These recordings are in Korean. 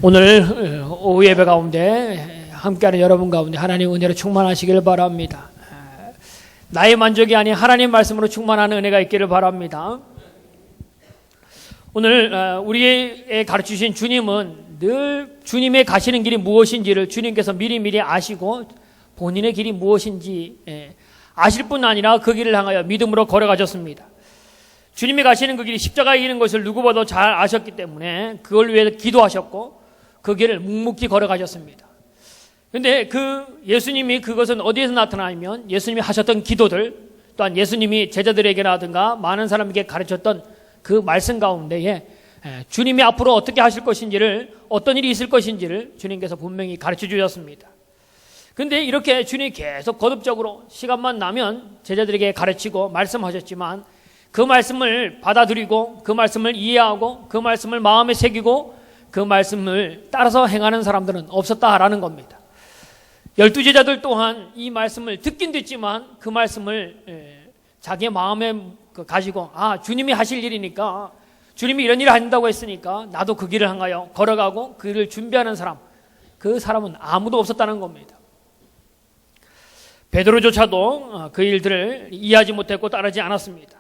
오늘 오후 예배 가운데 함께하는 여러분 가운데 하나님 은혜로 충만하시길 바랍니다. 나의 만족이 아닌 하나님 말씀으로 충만한 은혜가 있기를 바랍니다. 오늘 우리에게 가르치신 주님은 늘 주님의 가시는 길이 무엇인지를 주님께서 미리 아시고 본인의 길이 무엇인지 아실 뿐 아니라 그 길을 향하여 믿음으로 걸어가셨습니다. 주님이 가시는 그 길이 십자가에 이르는 것을 누구보다 잘 아셨기 때문에 그걸 위해 기도하셨고 그 길을 묵묵히 걸어가셨습니다. 그런데 예수님이 그것은 어디에서 나타나냐면 예수님이 하셨던 기도들, 또한 예수님이 제자들에게라든가 많은 사람에게 가르쳤던 그 말씀 가운데에 주님이 앞으로 어떻게 하실 것인지를, 어떤 일이 있을 것인지를 주님께서 분명히 가르쳐 주셨습니다. 그런데 이렇게 주님이 계속 거듭적으로 시간만 나면 제자들에게 가르치고 말씀하셨지만 그 말씀을 받아들이고 그 말씀을 이해하고 그 말씀을 마음에 새기고 그 말씀을 따라서 행하는 사람들은 없었다라는 겁니다. 12제자들 또한 이 말씀을 듣긴 듣지만 그 말씀을 자기의 마음에 가지고 주님이 하실 일이니까, 주님이 이런 일을 한다고 했으니까 나도 그 길을 향하여 걸어가고 그 길을 준비하는 사람, 그 사람은 아무도 없었다는 겁니다. 베드로조차도 그 일들을 이해하지 못했고 따르지 않았습니다.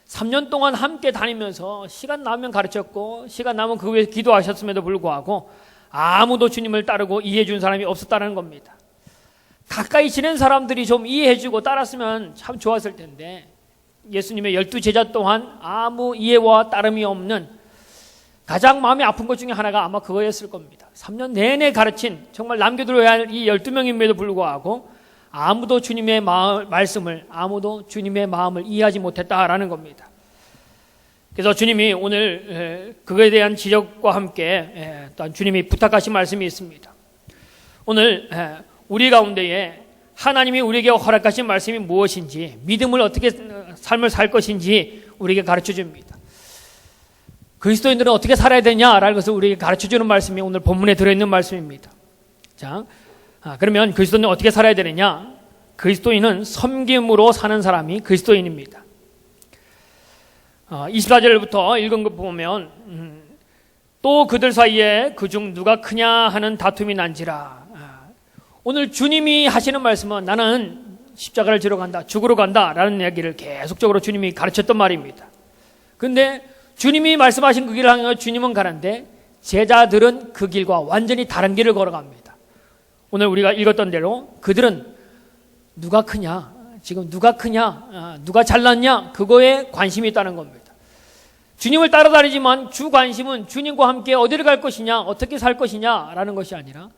3년 동안 함께 다니면서 시간 나면 가르쳤고 시간 나면 그 위에 기도하셨음에도 불구하고 아무도 주님을 따르고 이해해 준 사람이 없었다는 겁니다. 가까이 지낸 사람들이 좀 이해해주고 따랐으면 참 좋았을 텐데 예수님의 12제자 또한 아무 이해와 따름이 없는, 가장 마음이 아픈 것 중에 하나가 아마 그거였을 겁니다. 3년 내내 가르친, 정말 남겨두어야 할 이 12명임에도 불구하고 아무도 주님의 말씀을, 아무도 주님의 마음을 이해하지 못했다라는 겁니다. 그래서 주님이 오늘 그거에 대한 지적과 함께 또한 주님이 부탁하신 말씀이 있습니다. 오늘 우리 가운데에 하나님이 우리에게 허락하신 말씀이 무엇인지, 믿음을 어떻게 삶을 살 것인지 우리에게 가르쳐 줍니다. 그리스도인들은 어떻게 살아야 되냐라는 것을 우리에게 가르쳐 주는 말씀이 오늘 본문에 들어있는 말씀입니다. 자, 그러면 그리스도인은 어떻게 살아야 되느냐? 그리스도인은 섬김으로 사는 사람이 그리스도인입니다. 24절부터 읽은 거 보면 또 그들 사이에 그중 누가 크냐 하는 다툼이 난지라. 오늘 주님이 하시는 말씀은 나는 십자가를 지러 간다, 죽으러 간다 라는 이야기를 계속적으로 주님이 가르쳤던 말입니다. 그런데 주님이 말씀하신 그 길을 향해 주님은 가는데 제자들은 그 길과 완전히 다른 길을 걸어갑니다. 오늘 우리가 읽었던 대로 그들은 누가 크냐, 지금 누가 크냐, 누가 잘났냐, 그거에 관심이 있다는 겁니다. 주님을 따라다니지만 주 관심은 주님과 함께 어디를 갈 것이냐, 어떻게 살 것이냐라는 것이 아니라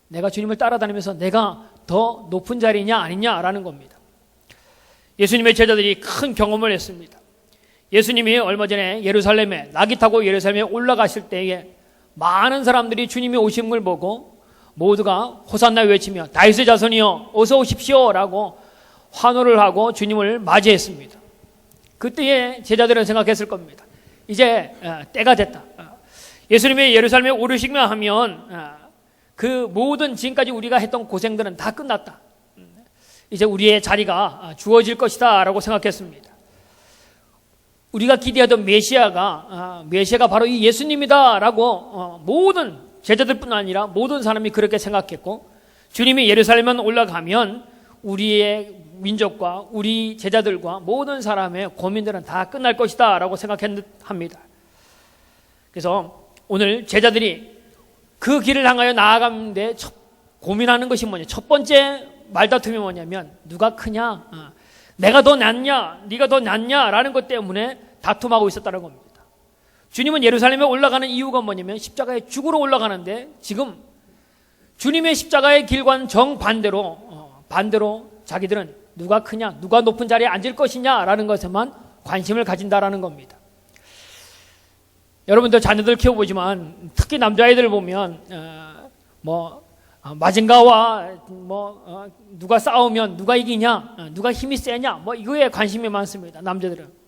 내가 주님을 따라다니면서 내가 더 높은 자리냐 아니냐라는 겁니다. 예수님의 제자들이 큰 경험을 했습니다. 예수님이 얼마 전에 예루살렘에 낙이 타고 예루살렘에 올라가실 때에 많은 사람들이 주님이 오신 걸 보고 모두가 호산나 외치며 다윗의 자손이여 어서 오십시오 라고 환호를 하고 주님을 맞이했습니다. 그때에 제자들은 생각했을 겁니다. 이제 때가 됐다. 예수님이 예루살렘에 오르시면 하면 그 모든 지금까지 우리가 했던 고생들은 다 끝났다. 이제 우리의 자리가 주어질 것이다 라고 생각했습니다. 우리가 기대하던 메시아가 바로 이 예수님이다 라고 모든 제자들뿐 아니라 모든 사람이 그렇게 생각했고, 주님이 예루살렘에 올라가면 우리의 민족과 우리 제자들과 모든 사람의 고민들은 다 끝날 것이다 라고 생각합니다. 그래서 오늘 제자들이 그 길을 향하여 나아가는데 고민하는 것이 뭐냐, 첫 번째 말다툼이 뭐냐면 누가 크냐, 내가 더 낫냐, 네가 더 낫냐 라는 것 때문에 다툼하고 있었다는 겁니다. 주님은 예루살렘에 올라가는 이유가 뭐냐면 십자가에 죽으러 올라가는데 지금 주님의 십자가의 길과는 정반대로 자기들은 누가 크냐, 누가 높은 자리에 앉을 것이냐라는 것에만 관심을 가진다라는 겁니다. 여러분들 자녀들 키워보지만 특히 남자아이들 보면 마징가와 누가 싸우면 누가 이기냐, 누가 힘이 세냐, 이거에 관심이 많습니다. 남자들은.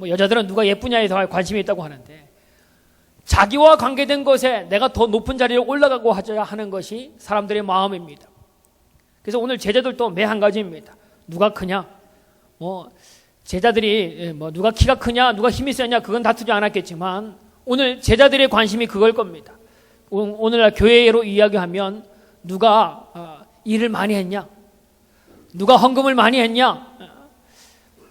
여자들은 누가 예쁘냐에 더 관심이 있다고 하는데, 자기와 관계된 것에 내가 더 높은 자리에 올라가고 하는 것이 사람들의 마음입니다. 그래서 오늘 제자들도 매 한 가지입니다. 누가 크냐, 제자들이 누가 키가 크냐, 누가 힘이 세냐, 그건 다투지 않았겠지만 오늘 제자들의 관심이 그걸 겁니다. 오늘날 교회로 이야기하면 누가 일을 많이 했냐, 누가 헌금을 많이 했냐,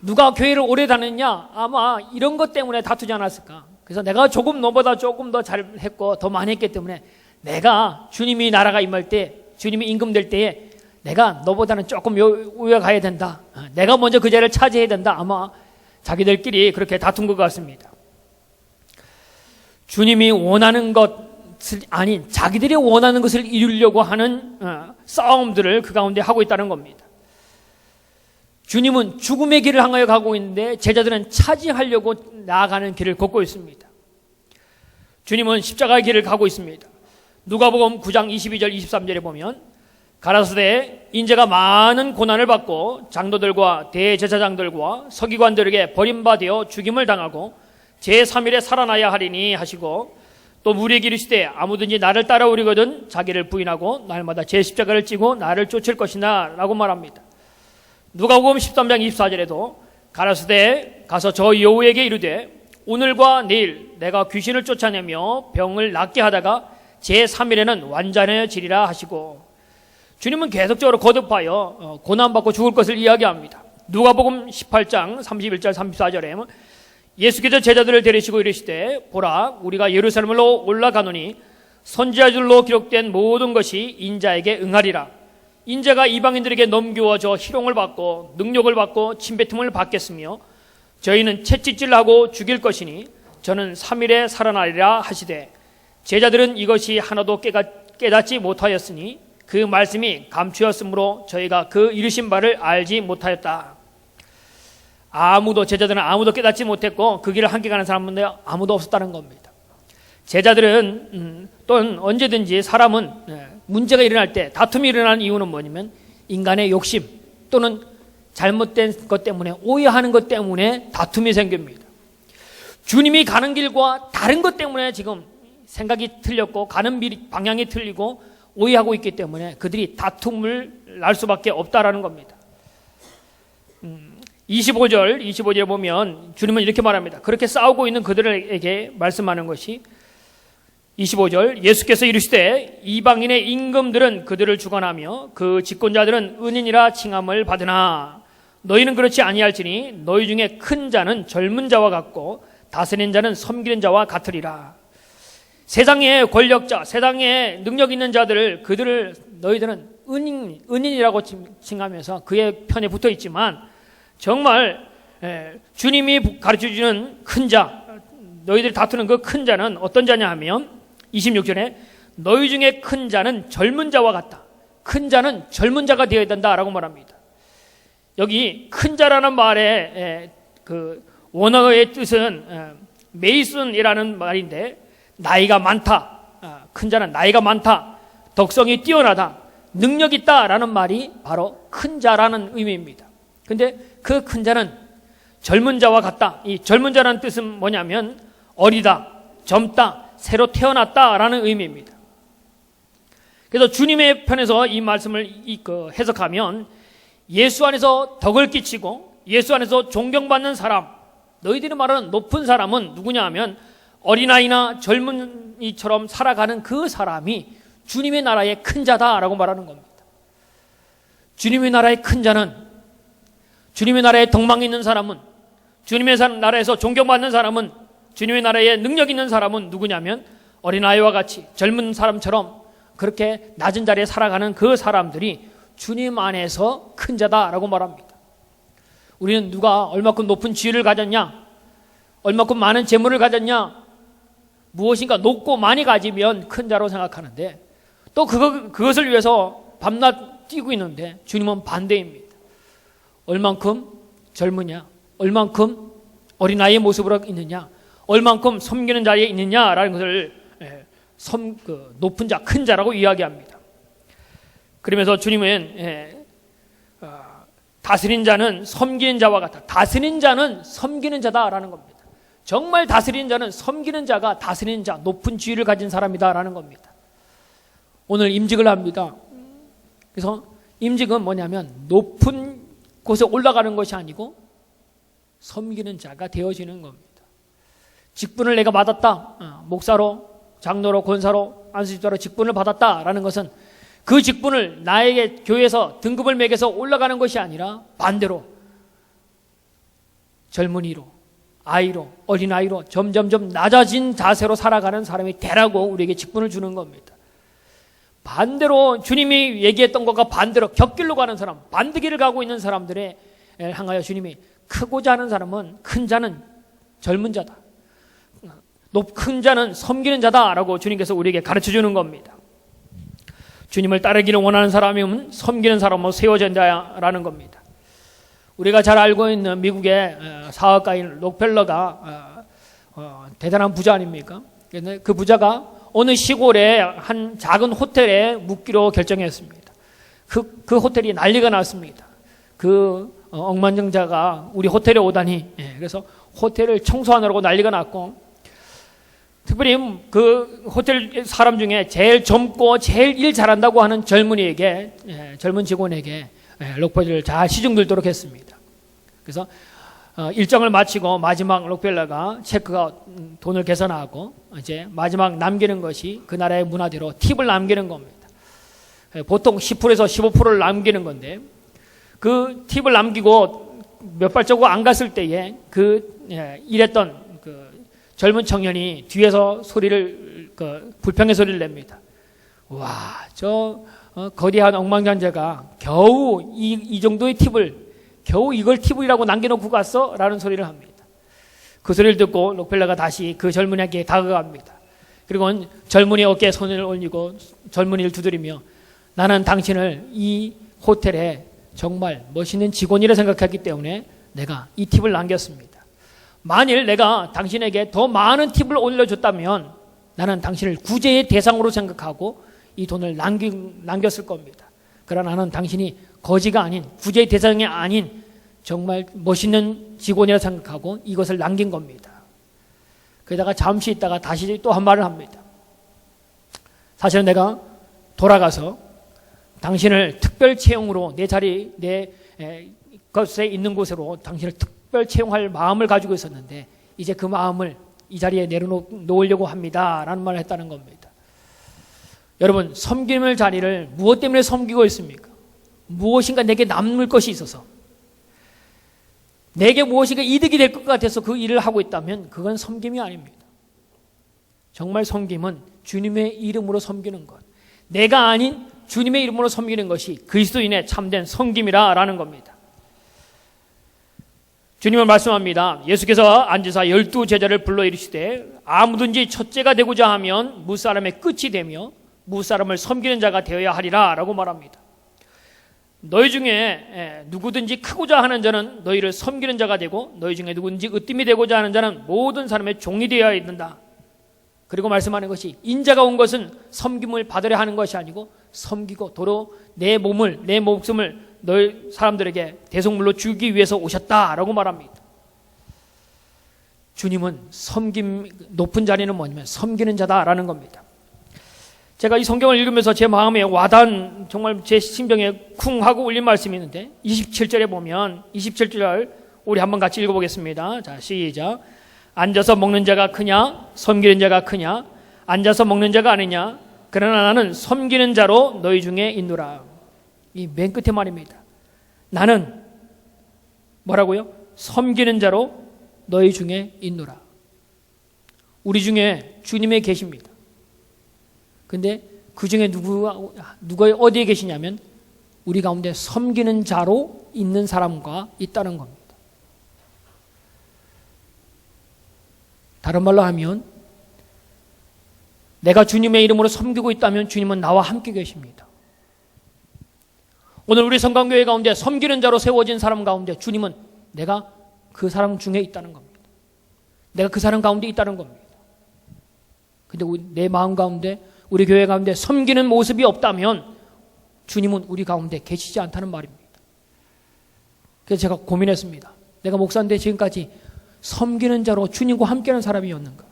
누가 교회를 오래 다녔냐, 아마 이런 것 때문에 다투지 않았을까. 그래서 내가 조금 너보다 조금 더 잘했고 더 많이 했기 때문에 내가 주님이 나라가 임할 때, 주님이 임금될 때에 내가 너보다는 조금 위에 가야 된다, 내가 먼저 그 자리를 차지해야 된다, 아마 자기들끼리 그렇게 다툰 것 같습니다. 주님이 원하는 것을 아닌 자기들이 원하는 것을 이루려고 하는 싸움들을 그 가운데 하고 있다는 겁니다. 주님은 죽음의 길을 향하여 가고 있는데 제자들은 차지하려고 나아가는 길을 걷고 있습니다. 주님은 십자가의 길을 가고 있습니다. 누가복음 9장 22절 23절에 보면 가라사대 인제가 많은 고난을 받고 장로들과 대제사장들과 서기관들에게 버림받아 죽임을 당하고 제3일에 살아나야 하리니 하시고, 또 무리에게 이르시되 아무든지 나를 따라오려거든 자기를 부인하고 날마다 제 십자가를 지고 나를 쫓을 것이나 라고 말합니다. 누가복음 13장 24절에도 가라사대 가서 저 여우에게 이르되 오늘과 내일 내가 귀신을 쫓아내며 병을 낫게 하다가 제3일에는 완전해지리라 하시고, 주님은 계속적으로 거듭하여 고난받고 죽을 것을 이야기합니다. 누가복음 18장 31절 34절에 예수께서 제자들을 데리시고 이르시되 보라 우리가 예루살렘으로 올라가노니 선지자들로 기록된 모든 것이 인자에게 응하리라. 인자가 이방인들에게 넘겨져 희롱을 받고 능력을 받고 침뱉음을 받겠으며 저희는 채찍질하고 죽일 것이니 저는 3일에 살아나리라 하시되, 제자들은 이것이 하나도 깨닫지 못하였으니 그 말씀이 감추었으므로 저희가 그 이르신 바를 알지 못하였다. 제자들은 아무도 깨닫지 못했고 그 길을 함께 가는 사람은 아무도 없었다는 겁니다. 제자들은 또는 언제든지 사람은 문제가 일어날 때, 다툼이 일어나는 이유는 뭐냐면 인간의 욕심 또는 잘못된 것 때문에, 오해하는 것 때문에 다툼이 생깁니다. 주님이 가는 길과 다른 것 때문에 지금 생각이 틀렸고 가는 방향이 틀리고 오해하고 있기 때문에 그들이 다툼을 날 수밖에 없다라는 겁니다. 25절에 보면 주님은 이렇게 말합니다. 그렇게 싸우고 있는 그들에게 말씀하는 것이 25절, 예수께서 이르시되 이방인의 임금들은 그들을 주관하며 그 집권자들은 은인이라 칭함을 받으나 너희는 그렇지 아니할지니 너희 중에 큰 자는 젊은 자와 같고 다스리는 자는 섬기는 자와 같으리라. 세상의 권력자, 세상의 능력 있는 자들을 너희들은 은인이라고 칭하면서 그의 편에 붙어 있지만, 정말 주님이 가르쳐주는 큰 자, 너희들이 다투는 그 큰 자는 어떤 자냐 하면 26절에 너희 중에 큰 자는 젊은 자와 같다. 큰 자는 젊은 자가 되어야 된다라고 말합니다. 여기 큰 자라는 말의 그 원어의 뜻은 메이슨이라는 말인데, 나이가 많다, 큰 자는 나이가 많다, 덕성이 뛰어나다, 능력 있다라는 말이 바로 큰 자라는 의미입니다. 근데 그 큰 자는 젊은 자와 같다. 이 젊은 자라는 뜻은 뭐냐면 어리다, 젊다, 새로 태어났다라는 의미입니다. 그래서 주님의 편에서 이 말씀을 해석하면 예수 안에서 덕을 끼치고 예수 안에서 존경받는 사람, 너희들이 말하는 높은 사람은 누구냐 하면 어린아이나 젊은이처럼 살아가는 그 사람이 주님의 나라의 큰 자다라고 말하는 겁니다. 주님의 나라의 큰 자는, 주님의 나라에 덕망이 있는 사람은, 주님의 나라에서 존경받는 사람은, 주님의 나라에 능력 있는 사람은 누구냐면 어린아이와 같이 젊은 사람처럼 그렇게 낮은 자리에 살아가는 그 사람들이 주님 안에서 큰 자다라고 말합니다. 우리는 누가 얼마큼 높은 지위를 가졌냐, 얼마큼 많은 재물을 가졌냐, 무엇인가 높고 많이 가지면 큰 자로 생각하는데, 또 그것을 위해서 밤낮 뛰고 있는데 주님은 반대입니다. 얼만큼 젊으냐, 얼만큼 어린아이의 모습으로 있느냐, 얼만큼 섬기는 자리에 있느냐라는 것을 높은 자, 큰 자라고 이야기합니다. 그러면서 주님은 다스린 자는 섬기는 자와 같다. 다스린 자는 섬기는 자다라는 겁니다. 정말 다스리는 자는 섬기는 자가 다스리는 자, 높은 지위를 가진 사람이다라는 겁니다. 오늘 임직을 합니다. 그래서 임직은 뭐냐면 높은 곳에 올라가는 것이 아니고 섬기는 자가 되어지는 겁니다. 직분을 내가 받았다. 목사로, 장로로, 권사로, 안수집사로 직분을 받았다라는 것은 그 직분을 나에게 교회에서 등급을 매겨서 올라가는 것이 아니라 반대로 젊은이로, 아이로, 어린아이로 점점점 낮아진 자세로 살아가는 사람이 되라고 우리에게 직분을 주는 겁니다. 반대로 주님이 얘기했던 것과 반대로 곁길로 가는 사람, 반대길을 가고 있는 사람들에 향하여 주님이 크고자 하는 사람은, 큰 자는 젊은 자다, 큰 자는 섬기는 자다라고 주님께서 우리에게 가르쳐주는 겁니다. 주님을 따르기를 원하는 사람이면 섬기는 사람으로 세워진다라는 겁니다. 우리가 잘 알고 있는 미국의 사업가인 록펠러가 대단한 부자 아닙니까? 그 부자가 어느 시골의 한 작은 호텔에 묵기로 결정했습니다. 그 호텔이 난리가 났습니다. 그 억만장자가 우리 호텔에 오다니, 그래서 호텔을 청소하느라고 난리가 났고, 특별히 그 호텔 사람 중에 제일 젊고 제일 일 잘한다고 하는 젊은이에게, 젊은 직원에게 록펠러를 잘 시중들도록 했습니다. 그래서 일정을 마치고 마지막 록펠러가 체크가 돈을 계산하고 이제 마지막 남기는 것이 그 나라의 문화대로 팁을 남기는 겁니다. 보통 10%에서 15%를 남기는 건데, 그 팁을 남기고 몇 발자국 안 갔을 때에 일했던 젊은 청년이 뒤에서 소리를, 불평의 소리를 냅니다. 와, 거대한 억만장자가 겨우 이 정도의 팁을, 겨우 이걸 팁이라고 남겨놓고 갔어? 라는 소리를 합니다. 그 소리를 듣고 록펠러가 다시 그 젊은이에게 다가갑니다. 그리고 젊은이 어깨에 손을 올리고 젊은이를 두드리며, 나는 당신을 이 호텔에 정말 멋있는 직원이라 생각했기 때문에 내가 이 팁을 남겼습니다. 만일 내가 당신에게 더 많은 팁을 올려줬다면 나는 당신을 구제의 대상으로 생각하고 이 돈을 남겼을 겁니다. 그러나 나는 당신이 거지가 아닌, 구제의 대상이 아닌 정말 멋있는 직원이라 생각하고 이것을 남긴 겁니다. 그러다가 잠시 있다가 다시 또 한 말을 합니다. 사실은 내가 돌아가서 당신을 특별 채용으로 내 자리, 내 것에 있는 곳으로 당신을 특별 채용할 마음을 가지고 있었는데 이제 그 마음을 이 자리에 내려놓으려고 합니다 라는 말을 했다는 겁니다. 여러분, 섬김의 자리를 무엇 때문에 섬기고 있습니까? 무엇인가 내게 남을 것이 있어서, 내게 무엇인가 이득이 될 것 같아서 그 일을 하고 있다면 그건 섬김이 아닙니다. 정말 섬김은 주님의 이름으로 섬기는 것, 내가 아닌 주님의 이름으로 섬기는 것이 그리스도인의 참된 섬김이라는 겁니다. 주님은 말씀합니다. 예수께서 앉으사 12제자를 불러 이르시되 아무든지 첫째가 되고자 하면 무사람의 끝이 되며 무사람을 섬기는 자가 되어야 하리라 라고 말합니다. 너희 중에 누구든지 크고자 하는 자는 너희를 섬기는 자가 되고, 너희 중에 누구든지 으뜸이 되고자 하는 자는 모든 사람의 종이 되어야 있는다. 그리고 말씀하는 것이, 인자가 온 것은 섬김을 받으려 하는 것이 아니고 섬기고 도로 내 몸을, 내 목숨을 너희 사람들에게 대속물로 주기 위해서 오셨다라고 말합니다. 주님은 섬김, 높은 자리는 뭐냐면 섬기는 자다라는 겁니다. 제가 이 성경을 읽으면서 제 마음에 와닿은, 정말 제 심정에 쿵 하고 울린 말씀이 있는데, 27절에 보면, 27절 우리 한번 같이 읽어보겠습니다. 자, 시작. 앉아서 먹는 자가 크냐 섬기는 자가 크냐? 앉아서 먹는 자가 아니냐? 그러나 나는 섬기는 자로 너희 중에 있노라. 이 맨 끝에 말입니다. 나는 뭐라고요? 섬기는 자로 너희 중에 있노라. 우리 중에 주님에 계십니다. 근데 그 중에 누가 어디에 계시냐면 우리 가운데 섬기는 자로 있는 사람과 있다는 겁니다. 다른 말로 하면 내가 주님의 이름으로 섬기고 있다면 주님은 나와 함께 계십니다. 오늘 우리 성강교회 가운데 섬기는 자로 세워진 사람 가운데 주님은 내가 그 사람 중에 있다는 겁니다. 내가 그 사람 가운데 있다는 겁니다. 근데 내 마음 가운데, 우리 교회 가운데 섬기는 모습이 없다면 주님은 우리 가운데 계시지 않다는 말입니다. 그래서 제가 고민했습니다. 내가 목사인데 지금까지 섬기는 자로 주님과 함께하는 사람이었는가?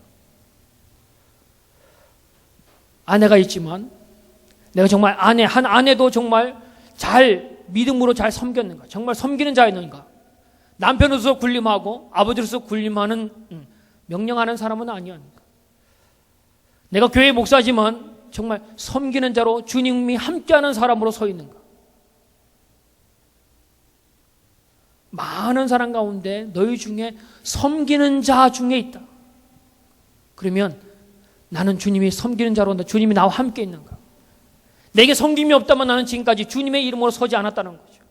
아내가 있지만 내가 정말 한 아내도 정말 잘 믿음으로 잘 섬겼는가? 정말 섬기는 자였는가? 남편으로서 군림하고 아버지로서 군림하는 명령하는 사람은 아니었는가? 내가 교회 목사지만 정말 섬기는 자로 주님이 함께하는 사람으로 서 있는가? 많은 사람 가운데 너희 중에 섬기는 자 중에 있다. 그러면 나는 주님이 섬기는 자로 주님이 나와 함께 있는가? 내게 섬김이 없다면 나는 지금까지 주님의 이름으로 서지 않았다는 거죠.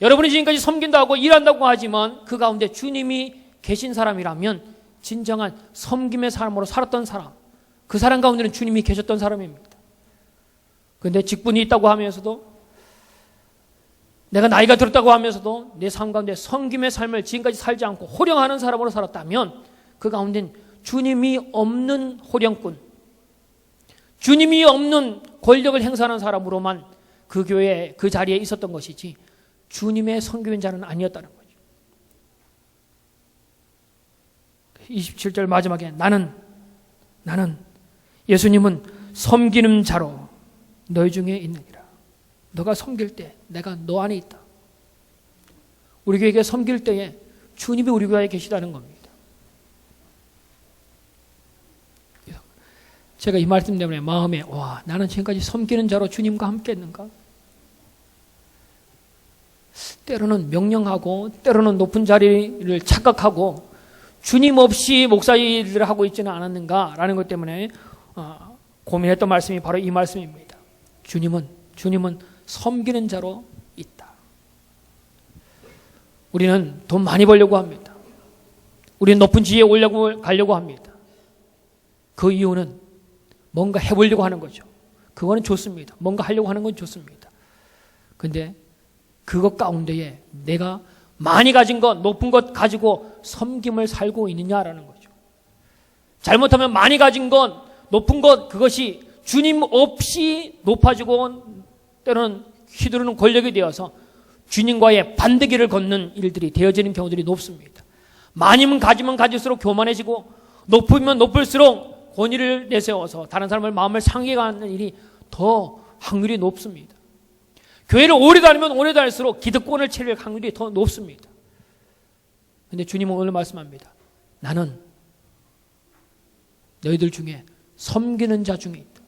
여러분이 지금까지 섬긴다고 일한다고 하지만 그 가운데 주님이 계신 사람이라면 진정한 섬김의 사람으로 살았던 사람, 그 사람 가운데는 주님이 계셨던 사람입니다. 그런데 직분이 있다고 하면서도, 내가 나이가 들었다고 하면서도 내 삶 가운데 섬김의 삶을 지금까지 살지 않고 호령하는 사람으로 살았다면 그 가운데는 주님이 없는 호령꾼, 주님이 없는 권력을 행사하는 사람으로만 그 교회에, 그 자리에 있었던 것이지 주님의 섬기는 자는 아니었다는 거죠. 27절 마지막에 나는 예수님은 섬기는 자로 너희 중에 있느니라. 너가 섬길 때 내가 너 안에 있다. 우리 교회에 섬길 때에 주님이 우리 교회에 계시다는 겁니다. 제가 이 말씀 때문에 마음에 나는 지금까지 섬기는 자로 주님과 함께 했는가? 때로는 명령하고 때로는 높은 자리를 착각하고 주님 없이 목사 일을 하고 있지는 않았는가라는 것 때문에 고민했던 말씀이 바로 이 말씀입니다. 주님은 섬기는 자로 있다. 우리는 돈 많이 벌려고 합니다. 우리는 높은 지위에 가려고 합니다. 그 이유는 뭔가 해보려고 하는 거죠. 그거는 좋습니다. 뭔가 하려고 하는 건 좋습니다. 그런데 그것 가운데에 내가 많이 가진 것, 높은 것 가지고 섬김을 살고 있느냐라는 거죠. 잘못하면 많이 가진 것, 높은 것, 그것이 주님 없이 높아지고 때로는 휘두르는 권력이 되어서 주님과의 반대길을 걷는 일들이 되어지는 경우들이 높습니다. 많이면 가지면 가질수록 교만해지고 높으면 높을수록 권위를 내세워서 다른 사람의 마음을 상하게 하는 일이 더 확률이 높습니다. 교회를 오래 다니면 오래 다닐수록 기득권을 차릴 확률이 더 높습니다. 그런데 주님은 오늘 말씀합니다. 나는 너희들 중에 섬기는 자 중에 있다.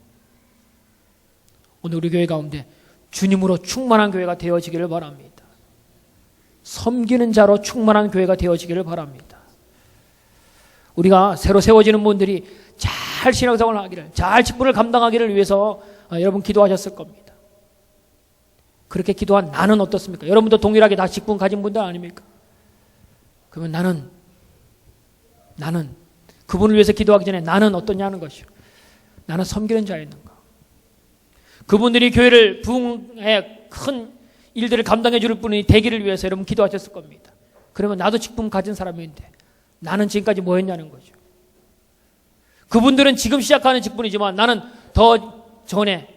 오늘 우리 교회 가운데 주님으로 충만한 교회가 되어지기를 바랍니다. 섬기는 자로 충만한 교회가 되어지기를 바랍니다. 우리가 새로 세워지는 분들이 잘 신앙생활을 하기를, 잘 직분을 감당하기를 위해서 여러분 기도하셨을 겁니다. 그렇게 기도한 나는 어떻습니까? 여러분도 동일하게 다 직분 가진 분들 아닙니까? 그러면 나는 그분을 위해서 기도하기 전에 나는 어떠냐는 것이요. 나는 섬기는 자였는가? 그분들이 교회를 부흥의 큰 일들을 감당해 줄 분이 되기를 위해서 여러분 기도하셨을 겁니다. 그러면 나도 직분 가진 사람인데 나는 지금까지 뭐 했냐는 거죠. 그분들은 지금 시작하는 직분이지만 나는 더 전에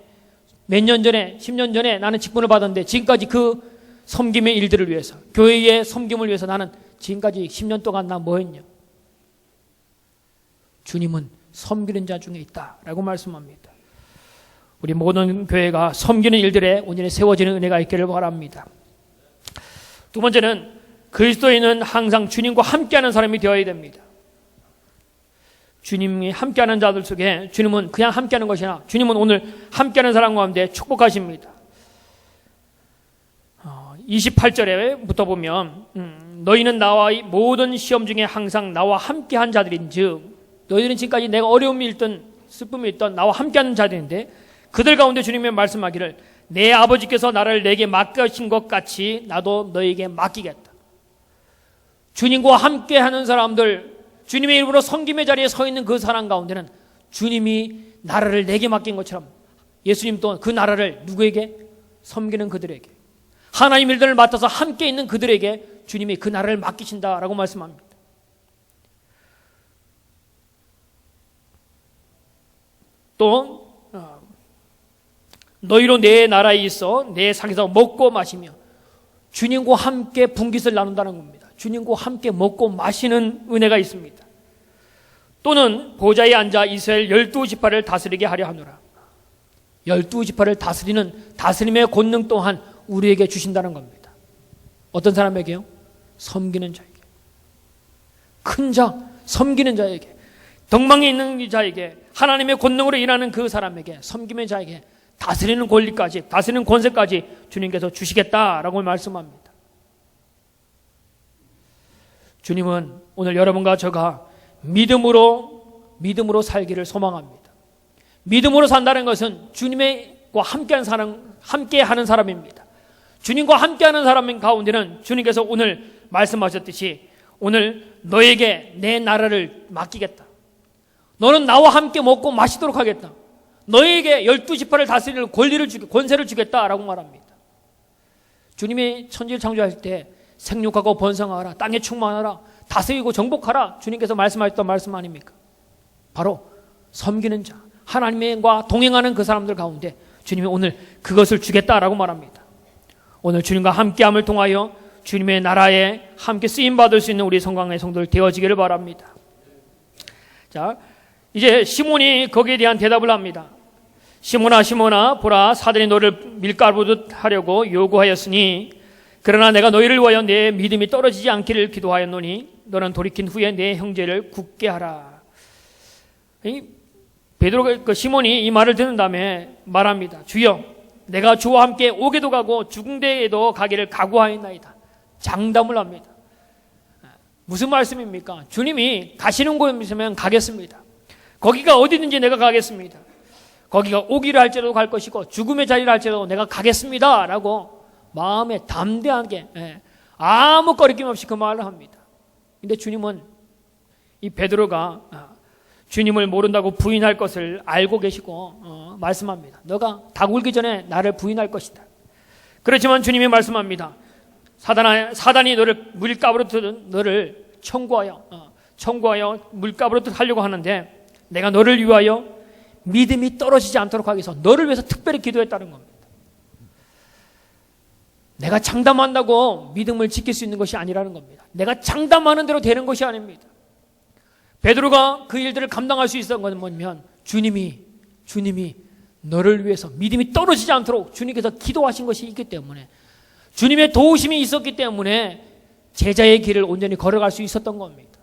몇 년 전에 10년 전에 나는 직분을 받았는데 지금까지 그 섬김의 일들을 위해서 교회의 섬김을 위해서 나는 지금까지 10년 동안 나 뭐 했냐. 주님은 섬기는 자 중에 있다라고 말씀합니다. 우리 모든 교회가 섬기는 일들에 온전히 세워지는 은혜가 있기를 바랍니다. 두 번째는 그리스도인은 항상 주님과 함께하는 사람이 되어야 됩니다. 주님이 함께하는 자들 속에 주님은 그냥 함께하는 것이 아니라 주님은 오늘 함께하는 사람 가운데 축복하십니다. 28절에부터 보면 너희는 나와의 모든 시험 중에 항상 나와 함께한 자들인즉 너희들은 지금까지 내가 어려움이 있든 슬픔이 있든 나와 함께하는 자들인데 그들 가운데 주님이 말씀하기를 내 아버지께서 나를 내게 맡기신 것 같이 나도 너에게 맡기겠다. 주님과 함께하는 사람들, 주님의 이름으로 섬김의 자리에 서 있는 그 사람 가운데는 주님이 나라를 내게 맡긴 것처럼 예수님 또한 그 나라를 누구에게? 섬기는 그들에게, 하나님 일들을 맡아서 함께 있는 그들에게 주님이 그 나라를 맡기신다라고 말씀합니다. 또 너희로 내 나라에 있어 내 상에서 먹고 마시며 주님과 함께 분깃을 나눈다는 겁니다. 주님과 함께 먹고 마시는 은혜가 있습니다. 또는 보좌에 앉아 이스라엘 12지파를 다스리게 하려 하노라. 12지파를 다스리는 다스림의 권능 또한 우리에게 주신다는 겁니다. 어떤 사람에게요? 섬기는 자에게, 큰 자, 섬기는 자에게, 덕망에 있는 자에게, 하나님의 권능으로 일하는 그 사람에게, 섬김의 자에게 다스리는 권리까지, 다스리는 권세까지 주님께서 주시겠다라고 말씀합니다. 주님은 오늘 여러분과 저가 믿음으로 살기를 소망합니다. 믿음으로 산다는 것은 주님과 함께 하는 사람입니다. 주님과 함께 하는 사람 가운데는 주님께서 오늘 말씀하셨듯이 오늘 너에게 내 나라를 맡기겠다. 너는 나와 함께 먹고 마시도록 하겠다. 너에게 12지파를 다스리는 권세를 주겠다라고 말합니다. 주님이 천지를 창조하실 때 생육하고 번성하라, 땅에 충만하라, 다스리고 정복하라, 주님께서 말씀하셨던 말씀 아닙니까? 바로 섬기는 자, 하나님과 동행하는 그 사람들 가운데 주님이 오늘 그것을 주겠다라고 말합니다. 오늘 주님과 함께함을 통하여 주님의 나라에 함께 쓰임받을 수 있는 우리 성광의 성도들 되어지기를 바랍니다. 자, 이제 시몬이 거기에 대한 대답을 합니다. 시몬아 시몬아 보라, 사단이 너를 밀가루듯 하려고 요구하였으니 그러나 내가 너희를 위하여 내 믿음이 떨어지지 않기를 기도하였노니 너는 돌이킨 후에 내 형제를 굳게 하라. 베드로가, 시몬이 이 말을 듣는 다음에 말합니다. 주여, 내가 주와 함께 오게도 가고 죽은 데에도 가기를 각오하였나이다. 장담을 합니다. 무슨 말씀입니까? 주님이 가시는 곳이면 가겠습니다. 거기가 어디든지 내가 가겠습니다. 거기가 오기를 할지라도 갈 것이고 죽음의 자리를 할지라도 내가 가겠습니다 라고 마음에 담대하게, 아무 거리낌 없이 그 말을 합니다. 근데 주님은 이 베드로가 주님을 모른다고 부인할 것을 알고 계시고 말씀합니다. 너가 닭 울기 전에 나를 부인할 것이다. 그렇지만 주님이 말씀합니다. 사단이 너를 물가부르듯 너를 청구하여 물가부르듯 하려고 하는데 내가 너를 위하여 믿음이 떨어지지 않도록 하기 위해서 너를 위해서 특별히 기도했다는 겁니다. 내가 장담한다고 믿음을 지킬 수 있는 것이 아니라는 겁니다. 내가 장담하는 대로 되는 것이 아닙니다. 베드로가 그 일들을 감당할 수 있었던 것은 뭐냐면 주님이 너를 위해서 믿음이 떨어지지 않도록 주님께서 기도하신 것이 있기 때문에, 주님의 도우심이 있었기 때문에 제자의 길을 온전히 걸어갈 수 있었던 겁니다.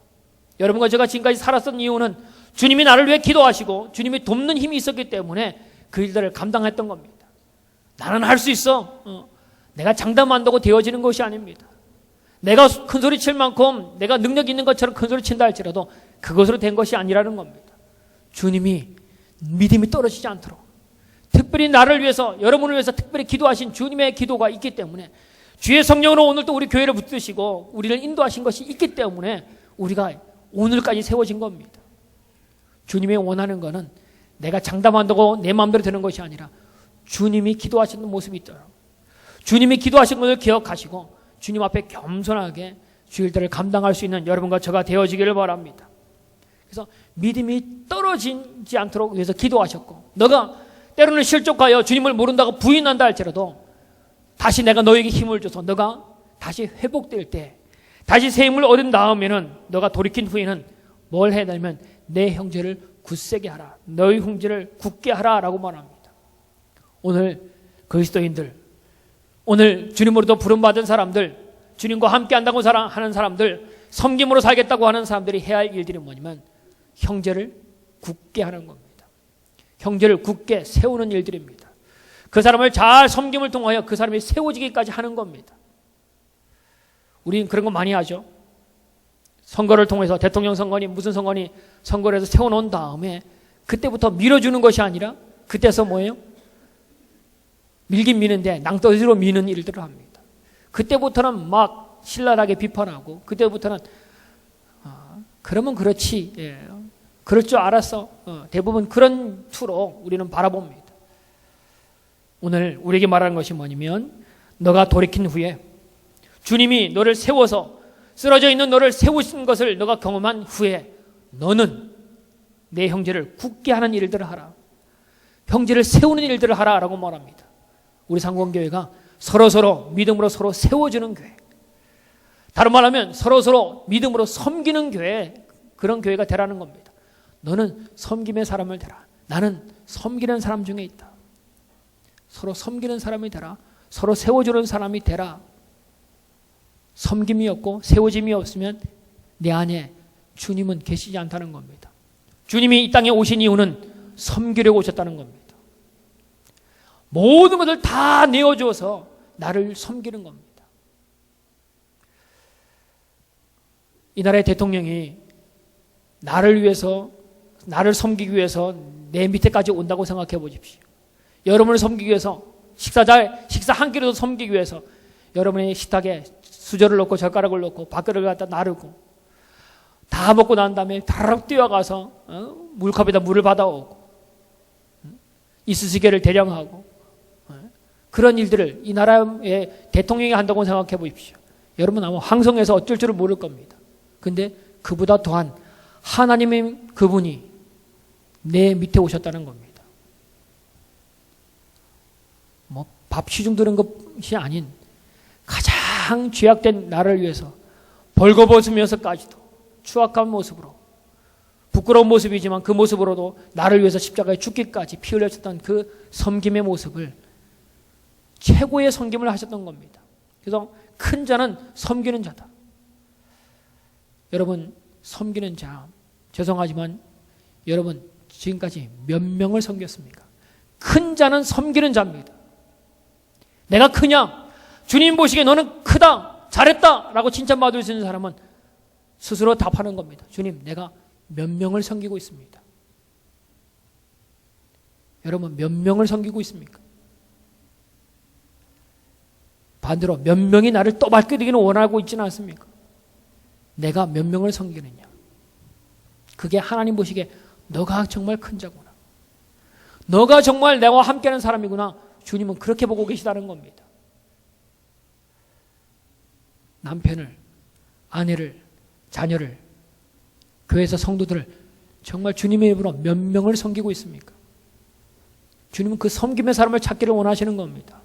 여러분과 제가 지금까지 살았던 이유는 주님이 나를 위해 기도하시고 주님이 돕는 힘이 있었기 때문에 그 일들을 감당했던 겁니다. 나는 할 수 있어. 내가 장담한다고 되어지는 것이 아닙니다. 내가 큰 소리 칠 만큼 내가 능력 있는 것처럼 큰 소리 친다 할지라도 그것으로 된 것이 아니라는 겁니다. 주님이 믿음이 떨어지지 않도록 특별히 나를 위해서, 여러분을 위해서 특별히 기도하신 주님의 기도가 있기 때문에, 주의 성령으로 오늘 또 우리 교회를 붙드시고 우리를 인도하신 것이 있기 때문에 우리가 오늘까지 세워진 겁니다. 주님이 원하는 것은 내가 장담한다고 내 마음대로 되는 것이 아니라 주님이 기도하시는 모습이 있더라고요. 주님이 기도하신 것을 기억하시고 주님 앞에 겸손하게 주일들을 감당할 수 있는 여러분과 저가 되어지기를 바랍니다. 그래서 믿음이 떨어지지 않도록 위해서 기도하셨고, 너가 때로는 실족하여 주님을 모른다고 부인한다 할지라도 다시 내가 너에게 힘을 줘서 너가 다시 회복될 때, 다시 새 힘을 얻은 다음에는 너가 돌이킨 후에는 뭘 해야 되냐면 내 형제를 굳세게 하라, 너희 형제를 굳게 하라 라고 말합니다. 오늘 그리스도인들, 오늘 주님으로도 부름받은 사람들, 주님과 함께 한다고 하는 사람들, 섬김으로 살겠다고 하는 사람들이 해야 할 일들이 뭐냐면 형제를 굳게 하는 겁니다. 형제를 굳게 세우는 일들입니다. 그 사람을 잘 섬김을 통하여 그 사람이 세워지기까지 하는 겁니다. 우리는 그런 거 많이 하죠. 선거를 통해서 대통령 선거니 무슨 선거니 선거를 해서 세워놓은 다음에 그때부터 밀어주는 것이 아니라 그때서 뭐예요? 밀긴 미는데 낭떠러지로 미는 일들을 합니다. 그때부터는 막 신랄하게 비판하고, 그때부터는 그러면 그렇지, 그럴 줄 알았어, 대부분 그런 투로 우리는 바라봅니다. 오늘 우리에게 말하는 것이 뭐냐면 너가 돌이킨 후에 주님이 너를 세워서 쓰러져 있는 너를 세우신 것을 너가 경험한 후에 너는 내 형제를 굳게 하는 일들을 하라, 형제를 세우는 일들을 하라라고 말합니다. 우리 상공교회가 서로서로 믿음으로 서로 세워주는 교회, 다른 말하면 서로서로 믿음으로 섬기는 교회, 그런 교회가 되라는 겁니다. 너는 섬김의 사람을 되라, 나는 섬기는 사람 중에 있다. 서로 섬기는 사람이 되라, 서로 세워주는 사람이 되라. 섬김이 없고 세워짐이 없으면 내 안에 주님은 계시지 않다는 겁니다. 주님이 이 땅에 오신 이유는 섬기려고 오셨다는 겁니다. 모든 것을 다 내어주어서 나를 섬기는 겁니다. 이 나라의 대통령이 나를 위해서, 나를 섬기기 위해서 내 밑에까지 온다고 생각해 보십시오. 여러분을 섬기기 위해서, 식사 한 끼라도 섬기기 위해서 여러분의 식탁에 수저를 넣고 젓가락을 넣고 밥그릇을 갖다 나르고 다 먹고 난 다음에 다락 뛰어가서 물컵에다 물을 받아오고 이쑤시개를 대령하고 그런 일들을 이 나라의 대통령이 한다고 생각해 보십시오. 여러분 아마 황성에서 어쩔 줄을 모를 겁니다. 근데 그보다 더한 하나님의 그분이 내 밑에 오셨다는 겁니다. 뭐 밥 시중 드는 것이 아닌 가장 죄악된 나를 위해서 벌거벗으면서까지도 추악한 모습으로, 부끄러운 모습이지만 그 모습으로도 나를 위해서 십자가에 죽기까지 피 흘렸던 그 섬김의 모습을 최고의 섬김을 하셨던 겁니다. 그래서 큰 자는 섬기는 자다. 여러분, 섬기는 자, 죄송하지만 여러분 지금까지 몇 명을 섬겼습니까? 큰 자는 섬기는 자입니다. 내가 크냐? 주님 보시기에 너는 크다, 잘했다 라고 칭찬받을 수 있는 사람은 스스로 답하는 겁니다. 주님, 내가 몇 명을 섬기고 있습니다. 여러분, 몇 명을 섬기고 있습니까? 반대로 몇 명이 나를 떠받들이기는 원하고 있지는 않습니까? 내가 몇 명을 섬기느냐? 그게 하나님 보시기에 너가 정말 큰 자구나. 너가 정말 내와 함께하는 사람이구나. 주님은 그렇게 보고 계시다는 겁니다. 남편을, 아내를, 자녀를, 교회에서 성도들을 정말 주님의 이름으로 몇 명을 섬기고 있습니까? 주님은 그 섬김의 사람을 찾기를 원하시는 겁니다.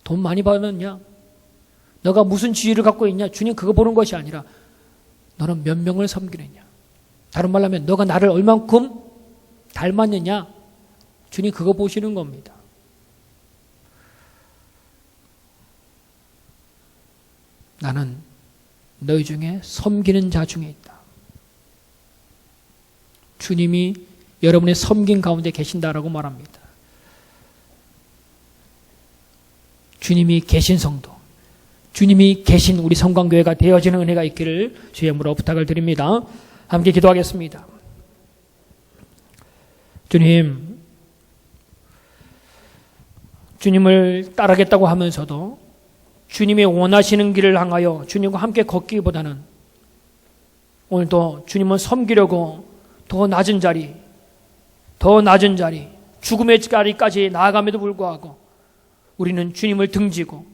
돈 많이 받았냐? 너가 무슨 지위를 갖고 있냐? 주님 그거 보는 것이 아니라 너는 몇 명을 섬기느냐? 다른 말로 하면 너가 나를 얼만큼 닮았느냐? 주님 그거 보시는 겁니다. 나는 너희 중에 섬기는 자 중에 있다. 주님이 여러분의 섬긴 가운데 계신다라고 말합니다. 주님이 계신 성도, 주님이 계신 우리 성광교회가 되어지는 은혜가 있기를 주의 이름으로 부탁을 드립니다. 함께 기도하겠습니다. 주님, 주님을 따르겠다고 하면서도 주님이 원하시는 길을 향하여 주님과 함께 걷기보다는 오늘도 주님을 섬기려고 더 낮은 자리, 죽음의 자리까지 나아감에도 불구하고 우리는 주님을 등지고